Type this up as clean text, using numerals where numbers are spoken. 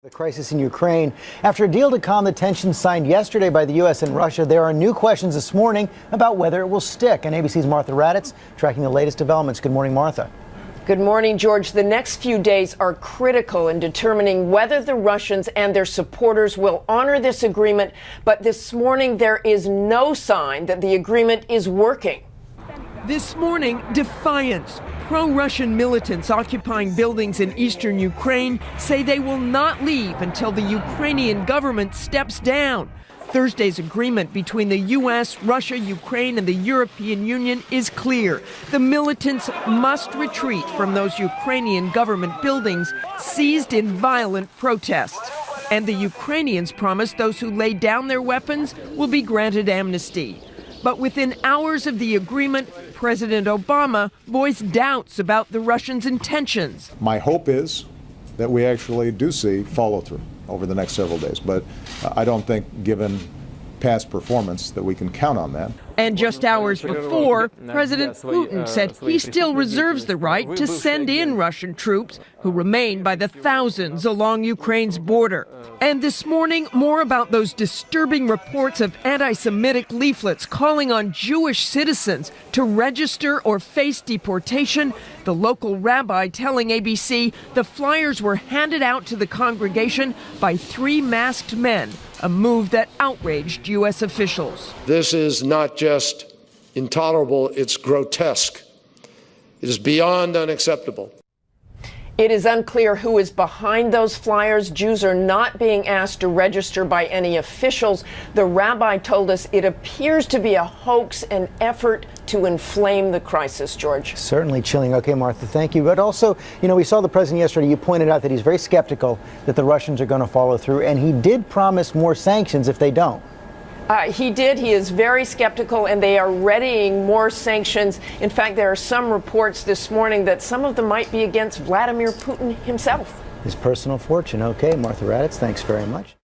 The crisis in Ukraine. After a deal to calm the tensions signed yesterday by the U.S. and Russia, there are new questions this morning about whether it will stick. And ABC's Martha Raddatz tracking the latest developments. Good morning, Martha. Good morning, George. The next few days are critical in determining whether the Russians and their supporters will honor this agreement. But this morning, there is no sign that the agreement is working. This morning, defiance. Pro-Russian militants occupying buildings in eastern Ukraine say they will not leave until the Ukrainian government steps down. Thursday's agreement between the U.S., Russia, Ukraine, and the European Union is clear. The militants must retreat from those Ukrainian government buildings seized in violent protests. And the Ukrainians promise those who lay down their weapons will be granted amnesty. But within hours of the agreement, President Obama voiced doubts about the Russians' intentions. My hope is that we actually do see follow-through over the next several days. But I don't think, given past performance, that we can count on that. And just hours before, President Putin said he still reserves the right to send in Russian troops who remain by the thousands along Ukraine's border. And this morning, more about those disturbing reports of anti-Semitic leaflets calling on Jewish citizens to register or face deportation. The local rabbi telling ABC the flyers were handed out to the congregation by 3 masked men, a move that outraged U.S. officials. This is not just intolerable, it's grotesque. It is beyond unacceptable. It is unclear who is behind those flyers. Jews are not being asked to register by any officials. The rabbi told us it appears to be a hoax, an effort to inflame the crisis, George. Certainly chilling. Okay, Martha, thank you. But also, we saw the president yesterday. You pointed out that he's very skeptical that the Russians are going to follow through, and he did promise more sanctions if they don't. He did. He is very skeptical, and they are readying more sanctions. In fact, there are some reports this morning that some of them might be against Vladimir Putin himself. His personal fortune. Okay, Martha Raddatz, thanks very much.